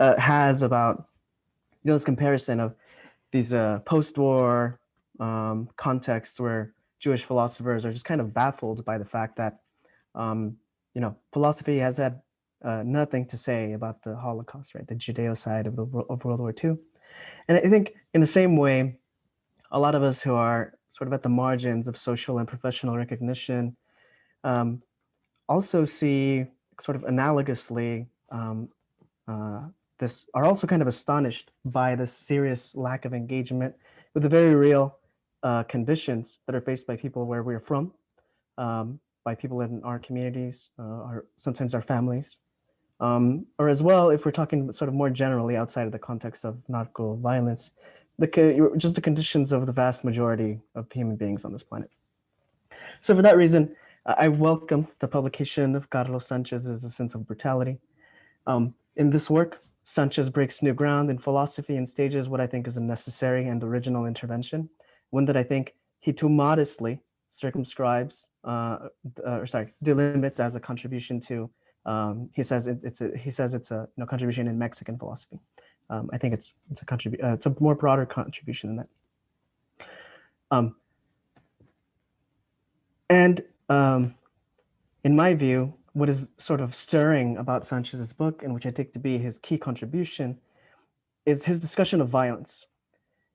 has about this comparison of these post-war contexts where Jewish philosophers are just kind of baffled by the fact that philosophy has had nothing to say about the Holocaust, right? The Judeo-side of World War II. And I think in the same way, a lot of us who are sort of at the margins of social and professional recognition also see sort of analogously this are also kind of astonished by this serious lack of engagement with the very real conditions that are faced by people where we're from, by people in our communities, or sometimes our families, or as well, if we're talking sort of more generally outside of the context of narco violence, just the conditions of the vast majority of human beings on this planet. So for that reason, I welcome the publication of Carlos Sanchez's A Sense of Brutality. In this work, Sanchez breaks new ground in philosophy and stages what I think is a necessary and original intervention, one that I think he too modestly circumscribes, delimits as a contribution to. He says it's a contribution in Mexican philosophy. I think it's a more broader contribution than that. In my view, what is sort of stirring about Sanchez's book, and which I take to be his key contribution, is his discussion of violence,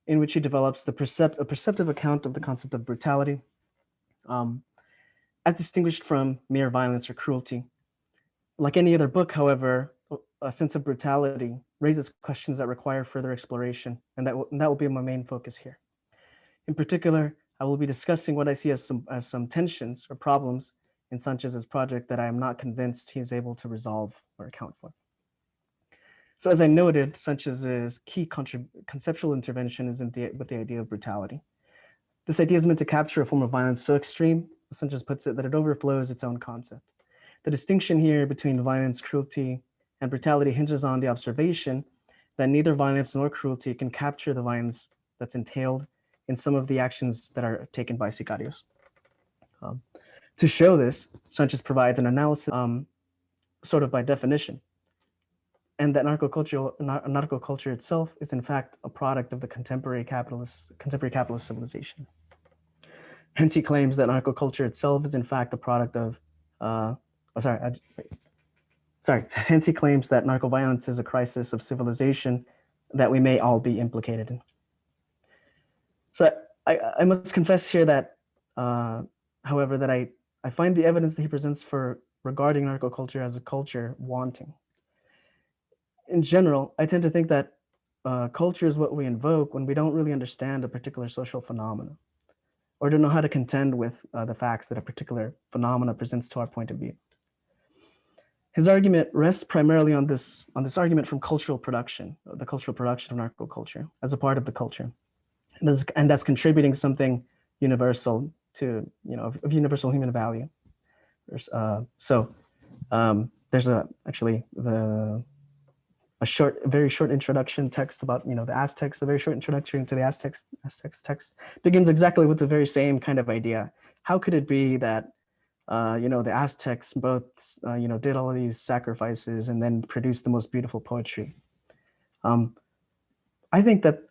in which he develops a perceptive account of the concept of brutality, as distinguished from mere violence or cruelty. Like any other book, however, A Sense of Brutality raises questions that require further exploration, and that will be my main focus here. In particular, I will be discussing what I see as some tensions or problems in Sanchez's project that I am not convinced he is able to resolve or account for. So as I noted, Sanchez's key conceptual intervention is with the idea of brutality. This idea is meant to capture a form of violence so extreme, as Sanchez puts it, that it overflows its own concept. The distinction here between violence, cruelty, and brutality hinges on the observation that neither violence nor cruelty can capture the violence that's entailed in some of the actions that are taken by sicarios. To show this, Sanchez provides an analysis sort of by definition, and that narco culture itself is in fact a product of the contemporary capitalist civilization. Hence, he claims that narco culture itself is in fact a product of, hence he claims that narco violence is a crisis of civilization that we may all be implicated in. So I must confess here that, however, that I find the evidence that he presents regarding narco culture as a culture wanting. In general, I tend to think that culture is what we invoke when we don't really understand a particular social phenomena, or don't know how to contend with the facts that a particular phenomena presents to our point of view. His argument rests primarily on this argument from cultural production, the cultural production of narco culture as a part of the culture, and as contributing something universal to, of universal human value. There's a very short introduction text about the Aztecs. A very short introduction to the Aztecs text begins exactly with the very same kind of idea. How could it be that the Aztecs both did all of these sacrifices and then produced the most beautiful poetry? I think that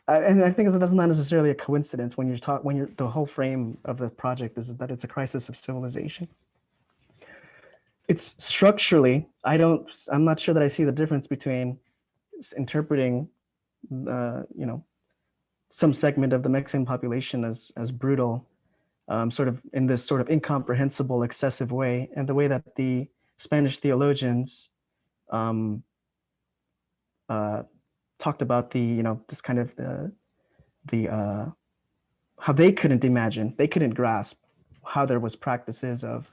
I think that that's not necessarily a coincidence when the whole frame of the project is that it's a crisis of civilization. It's structurally, I'm not sure that I see the difference between interpreting some segment of the Mexican population as brutal, sort of in this sort of incomprehensible, excessive way, and the way that the Spanish theologians talked about this kind of how they couldn't grasp how there was practices of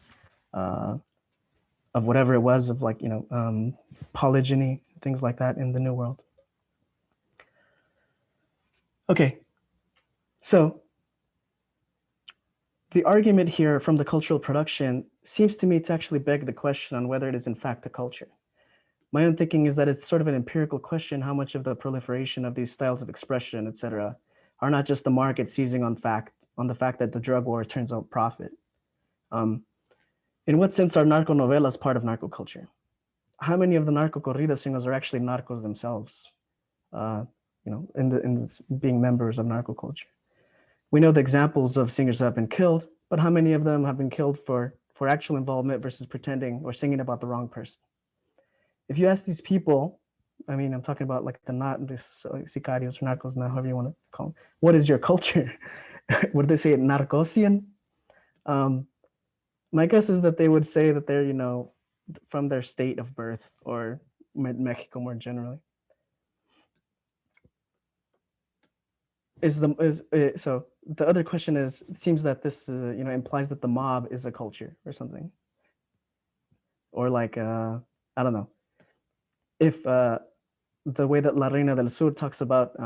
whatever it was, of polygyny, things like that in the New World. Okay, so The argument here from the cultural production seems to me to actually beg the question on whether it is in fact a culture. My own thinking is that it's sort of an empirical question how much of the proliferation of these styles of expression, etc., are not just the market seizing on the fact that the drug war turns out profit. In what sense are narco novelas part of narco culture? How many of the narco corrida singers are actually narcos themselves? In being members of narco culture. We know the examples of singers that have been killed, but how many of them have been killed for actual involvement versus pretending or singing about the wrong person? If you ask these people, I mean, I'm talking about like the sicarios or narcos, now however you want to call them, what is your culture? Would they say narcosian? My guess is that they would say that they're, from their state of birth or Mexico more generally. So the other question is, it seems that this implies that the mob is a culture or something, or like I don't know, if the way that La Reina del Sur talks about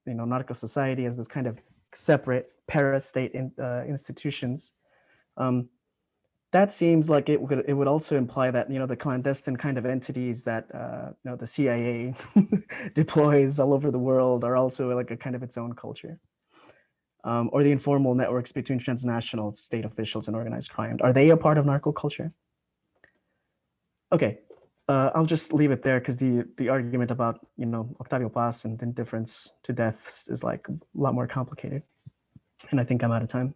narco society as this kind of separate parastate institutions, that seems like it would also imply that the clandestine kind of entities that the CIA deploys all over the world are also like a kind of its own culture, or the informal networks between transnational state officials and organized crime. Are they a part of narco culture? Okay, I'll just leave it there because the argument about Octavio Paz and indifference to death is like a lot more complicated, and I think I'm out of time.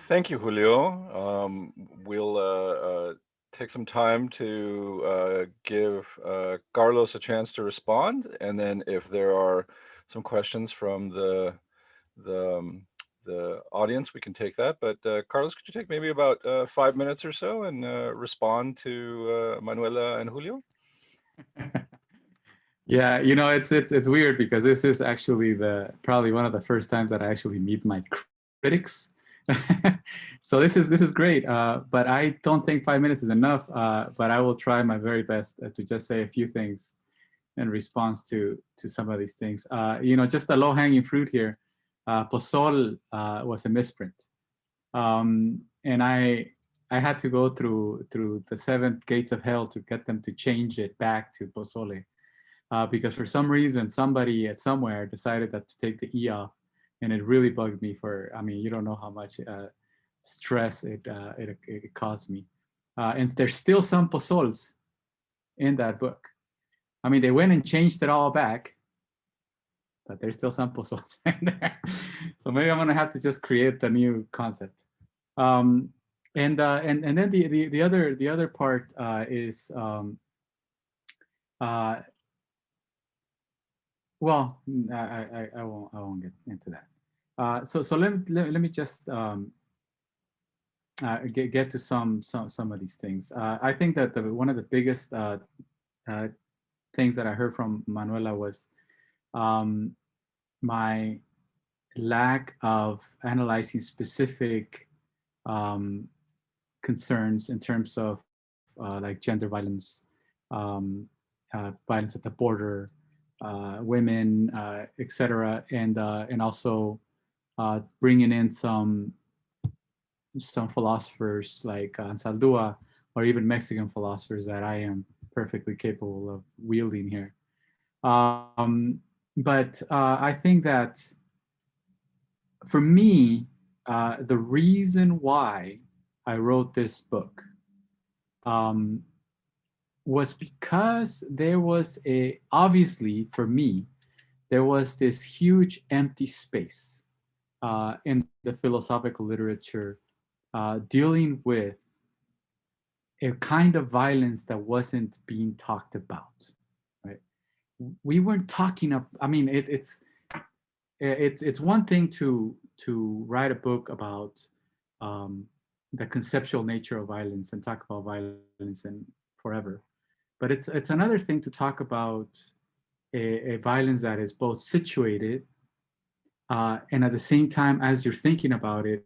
Thank you, Julio. We'll take some time to give Carlos a chance to respond, and then if there are some questions from the audience, we can take that. But Carlos, could you take maybe about 5 minutes or so and respond to Manuela and Julio? Yeah, it's weird because this is actually probably one of the first times that I actually meet my critics. So this is great, but I don't think 5 minutes is enough. But I will try my very best to just say a few things in response to some of these things. Just a low-hanging fruit here. Pozol was a misprint, and I had to go through the 7 gates of hell to get them to change it back to Pozole, because for some reason somebody at somewhere decided that to take the E off. And it really bugged me you don't know how much stress it caused me. And there's still some pozols in that book. They went and changed it all back, but there's still some pozols in there. So maybe I'm gonna have to just create the new concept. And then the other part is well, I won't get into that. So let me just get to some of these things. I think that one of the biggest things that I heard from Manuela was my lack of analyzing specific concerns in terms of like gender violence, violence at the border, women, etc., and also bringing in some philosophers like Ansaldúa, or even Mexican philosophers that I am perfectly capable of wielding here. But I think that for me, the reason why I wrote this book was because there was obviously for me, there was this huge empty space in the philosophical literature dealing with a kind of violence that wasn't being talked about, right? We weren't talking of, it's one thing to write a book about the conceptual nature of violence and talk about violence and forever. But it's another thing to talk about a violence that is both situated and at the same time, as you're thinking about it,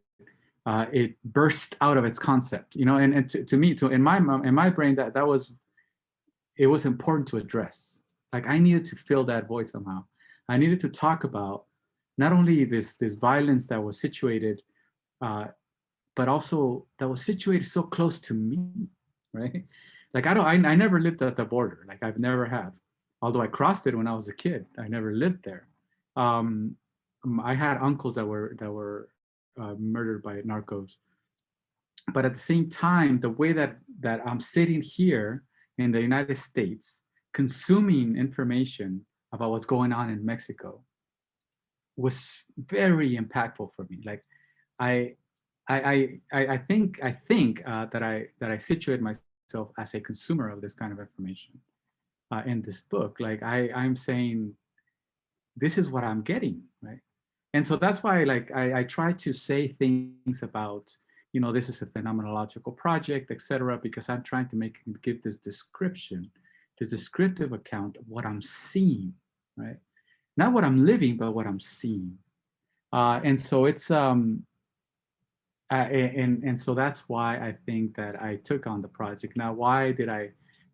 it burst out of its concept. And to me, in my brain, that was, it was important to address. Like I needed to fill that void somehow. I needed to talk about not only this violence that was situated, but also that was situated so close to me, right? Like I never lived at the border. Like I've never have. Although I crossed it when I was a kid, I never lived there. I had uncles that were murdered by narcos. But at the same time, the way that I'm sitting here in the United States, consuming information about what's going on in Mexico, was very impactful for me. Like I think that I situate myself as a consumer of this kind of information in this book. Like I'm saying, this is what I'm getting, right? And so that's why, like, I try to say things about, you know, this is a phenomenological project, etc., because I'm trying to give this description, this descriptive account of what I'm seeing, right? Not what I'm living, but what I'm seeing. And so it's and so that's why I think that I took on the project. Now, why did I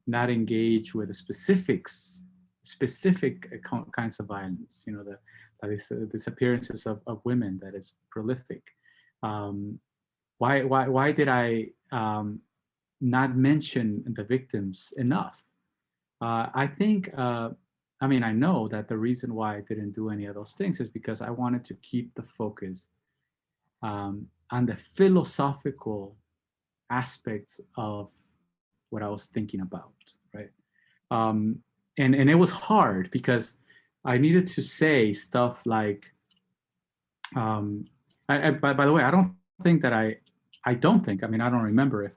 not engage with the specific kinds of violence? You know, the disappearances of women that is prolific. Why did I not mention the victims enough? I think. I mean, I know that the reason why I didn't do any of those things is because I wanted to keep the focus on the philosophical aspects of what I was thinking about, right? And it was hard because I needed to say stuff like, by the way, I don't think that I don't think, I mean, I don't remember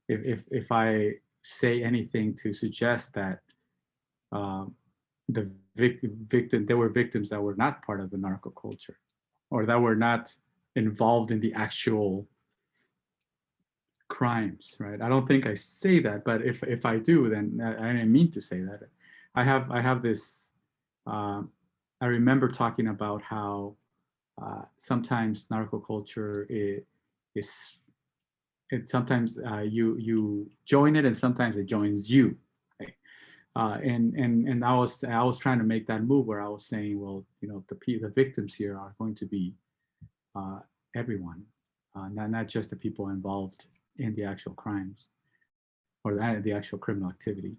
if I say anything to suggest that the victim, there were victims that were not part of the narco culture or that were not involved in the actual crimes, right? I don't think I say that, but if I do, then I didn't mean to say that. I have this. I remember talking about how sometimes narco culture is sometimes you join it and sometimes it joins you. Right? And I was trying to make that move where I was saying, well, you know, the victims here are going to be everyone, not just the people involved in the actual crimes or the actual criminal activity.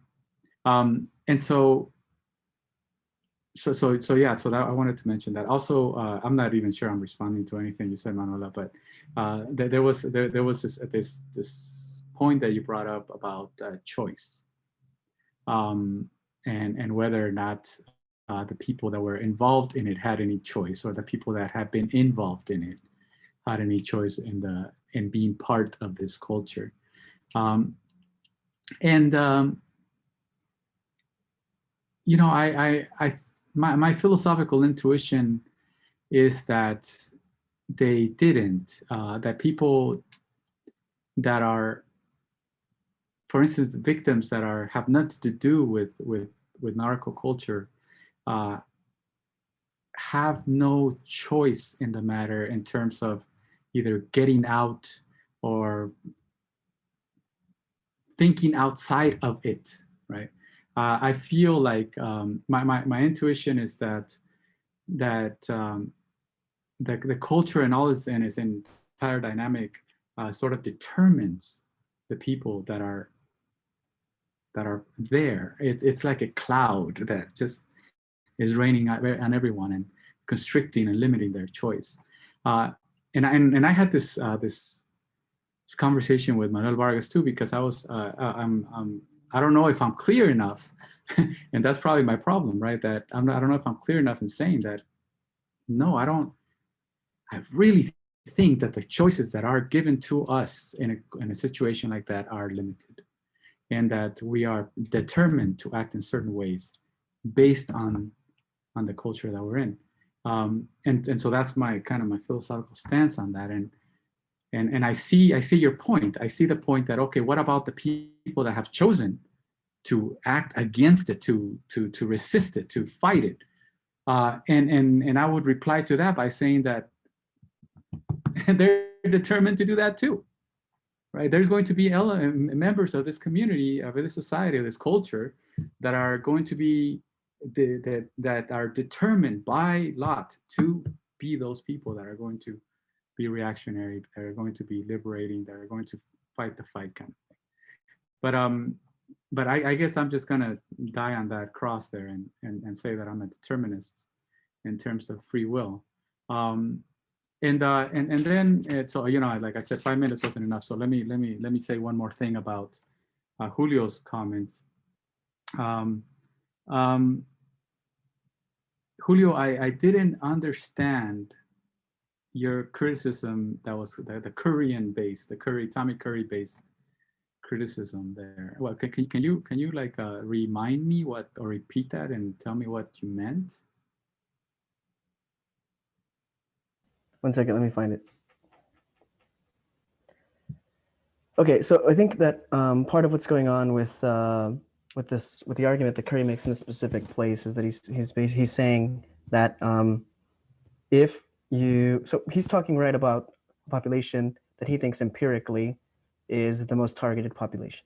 And so yeah, so that I wanted to mention that. Also, I'm not even sure I'm responding to anything you said, Manuela, but there was this point that you brought up about choice, and whether or not the people that were involved in it had any choice, or the people that have been involved in it had any choice in being part of this culture. You know, my philosophical intuition is that they didn't, that people that are, for instance, victims that have nothing to do with narco culture, have no choice in the matter in terms of either getting out or thinking outside of it, right? I feel like my intuition is that the culture and all this and its entire dynamic sort of determines the people that are there. It's like a cloud that just is raining on everyone and constricting and limiting their choice. And I had this conversation with Manuel Vargas too, because I was I don't know if I'm clear enough, and that's probably my problem, right? That I don't know if I'm clear enough in saying that. No, I really think that the choices that are given to us in a situation like that are limited, and that we are determined to act in certain ways based on the culture that we're in. And so that's my kind of my philosophical stance on that. And I see your point. I see the point that, okay, what about the people that have chosen to act against it, to resist it, to fight it? And I would reply to that by saying that they're determined to do that too, right? There's going to be members of this community, of this society, of this culture, that are going to be that are determined by lot to be those people that are going to be reactionary, that are going to be liberating, that are going to fight the fight kind of thing. But I guess I'm just gonna die on that cross there and say that I'm a determinist in terms of free will. And then so like I said, 5 minutes wasn't enough. So let me say one more thing about Julio's comments. Julio, I didn't understand your criticism that was the Currian based, Tommy Curry based criticism there. Well, can you like remind me what, or repeat that and tell me what you meant? One second, let me find it. Okay, so I think that part of what's going on with the argument that Curry makes in this specific place is that he's saying that if you, so he's talking right about a population that he thinks empirically is the most targeted population.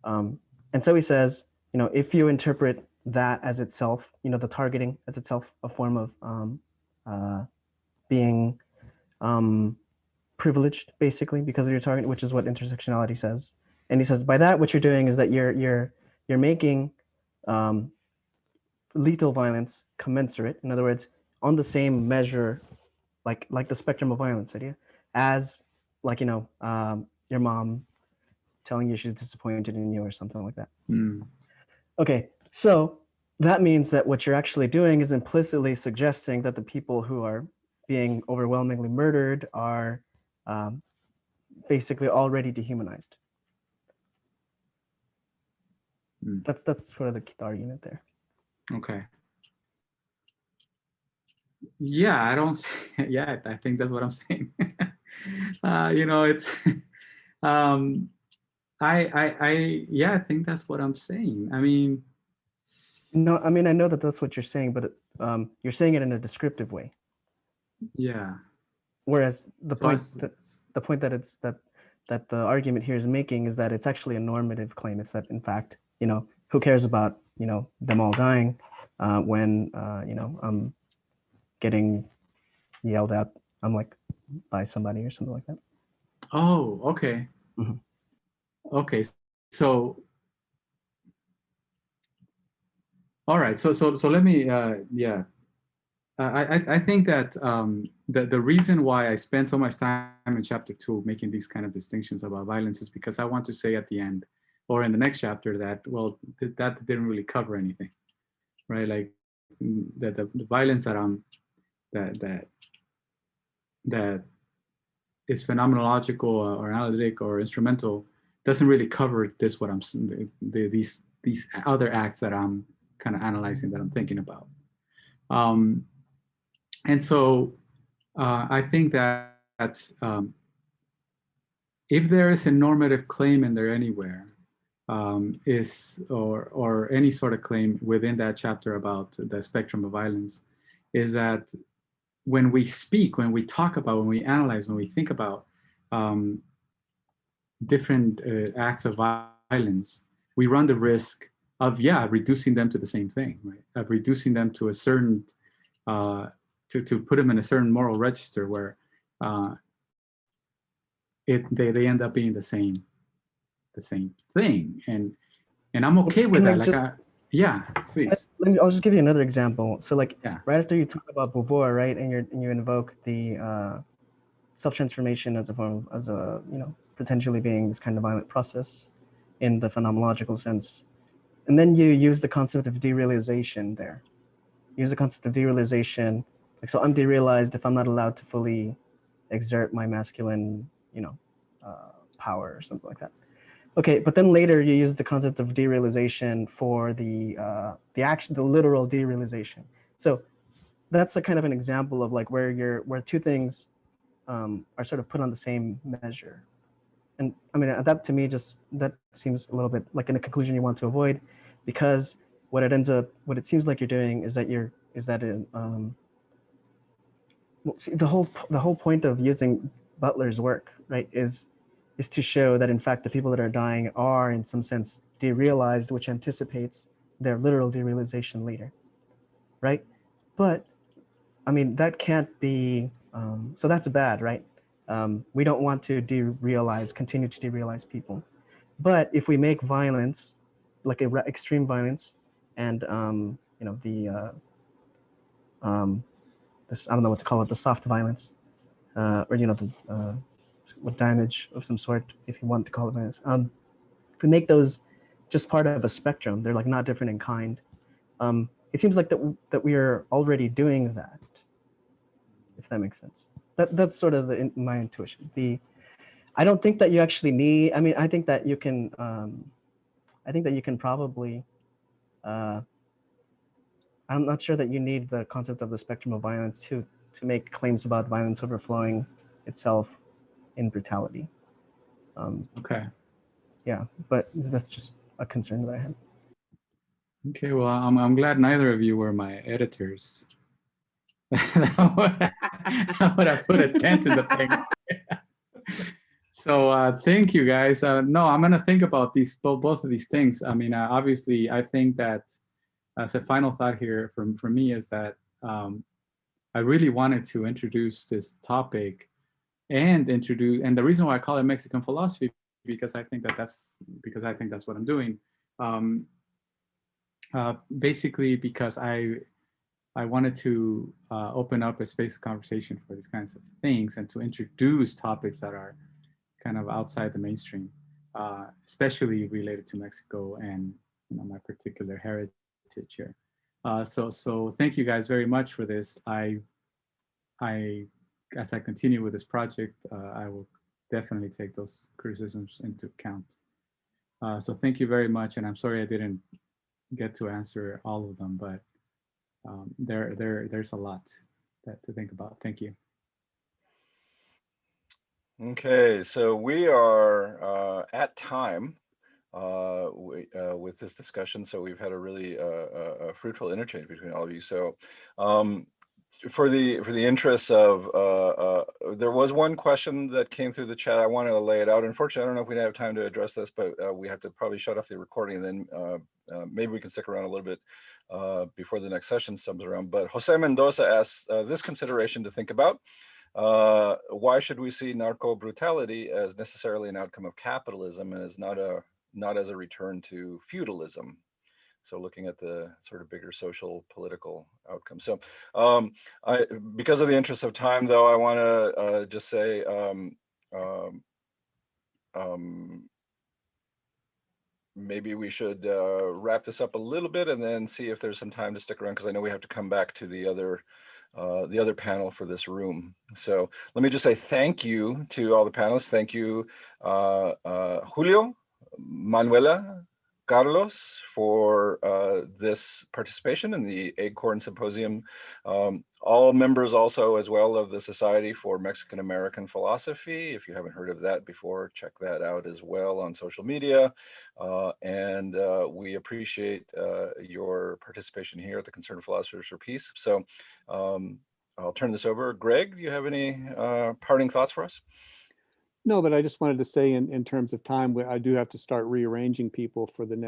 And so he says, if you interpret that as itself, the targeting as itself a form of being privileged, basically, because of your target, which is what intersectionality says. And he says, by that, what you're doing is that you're making lethal violence commensurate. In other words, on the same measure, like the spectrum of violence idea, as like your mom telling you she's disappointed in you or something like that. Okay, so that means that what you're actually doing is implicitly suggesting that the people who are being overwhelmingly murdered are basically already dehumanized. That's sort of the argument there. Okay. Yeah, I don't. Yeah, I think that's what I'm saying. It's. I think that's what I'm saying. I mean. No, I mean I know that that's what you're saying, but you're saying it in a descriptive way. Yeah. Whereas the point that the argument here is making is that it's actually a normative claim. It's that in fact, who cares about them all dying when I'm getting yelled at, I'm like by somebody or something like that. Oh, okay. Mm-hmm. Okay, so all right, so let me I think that the reason why I spend so much time in chapter 2 making these kind of distinctions about violence is because I want to say at the end or in the next chapter that, well, that didn't really cover anything, right? Like that the violence that is phenomenological or analytic or instrumental doesn't really cover this, what I'm these other acts that I'm kind of analyzing, that I'm thinking about. And so I think that if there is a normative claim in there anywhere, or any sort of claim within that chapter about the spectrum of violence, is that when we speak, when we talk about, when we analyze, when we think about different acts of violence, we run the risk of reducing them to the same thing, right? Of reducing them to a certain to put them in a certain moral register where they end up being the same thing, and I'm okay with that. Please. I'll just give you another example. So right after you talk about Beauvoir, right, and you invoke the self-transformation as a potentially being this kind of violent process in the phenomenological sense, and then you use the concept of derealization there. Use the concept of derealization. Like, so I'm derealized if I'm not allowed to fully exert my masculine, power or something like that. Okay, but then later you use the concept of derealization for the literal derealization. So that's a kind of an example of like where two things are sort of put on the same measure. And I mean, that to me that seems a little bit like in a conclusion you want to avoid, because what it seems like you're doing is that the whole point of using Butler's work, right, is to show that in fact the people that are dying are in some sense derealized, which anticipates their literal derealization later, right? But I mean, that can't be, so that's bad, right? We don't want to continue to derealize people. But if we make violence, like extreme violence, and you know, this, I don't know what to call it, the soft violence, or you know, the with damage of some sort, if you want to call it violence. If we make those just part of a spectrum, they're like not different in kind. It seems like that we are already doing that, if that makes sense. That's sort of my intuition. I don't think that you actually need. I mean, I think that you can. I think that you can probably. I'm not sure that you need the concept of the spectrum of violence to make claims about violence overflowing itself in brutality. Okay. Yeah, but that's just a concern that I had. Okay. Well, I'm glad neither of you were my editors. That would have put a dent in the thing. So thank you, guys. No, I'm gonna think about these both of these things. I mean, obviously, I think that as a final thought here for me is that I really wanted to introduce this topic and the reason why I call it Mexican philosophy, because I think that's what I'm doing. Basically, because I wanted to open up a space of conversation for these kinds of things and to introduce topics that are kind of outside the mainstream, especially related to Mexico and my particular heritage here. So thank you guys very much for this. As I continue with this project, I will definitely take those criticisms into account. So thank you very much, and I'm sorry I didn't get to answer all of them, but there's a lot to think about. Thank you. Okay, so we are at time with this discussion. So we've had a really fruitful interchange between all of you. So for the interests of, there was one question that came through the chat. I want to lay it out. Unfortunately, I don't know if we have time to address this, but we have to probably shut off the recording, and then maybe we can stick around a little bit before the next session comes around. But Jose Mendoza asks this consideration to think about. Why should we see narco brutality as necessarily an outcome of capitalism and as not as a return to feudalism? So looking at the sort of bigger social political outcome. So because of the interest of time, though, I want to just say maybe we should wrap this up a little bit and then see if there's some time to stick around, because I know we have to come back to the other panel for this room. So let me just say thank you to all the panelists. Thank you, Julio, Manuela, Carlos, for this participation in the Acorn Symposium. All members also as well of the Society for Mexican American Philosophy. If you haven't heard of that before, check that out as well on social media. And we appreciate your participation here at the Concerned Philosophers for Peace. So I'll turn this over. Greg, do you have any parting thoughts for us? No, but I just wanted to say in terms of time, I do have to start rearranging people for the next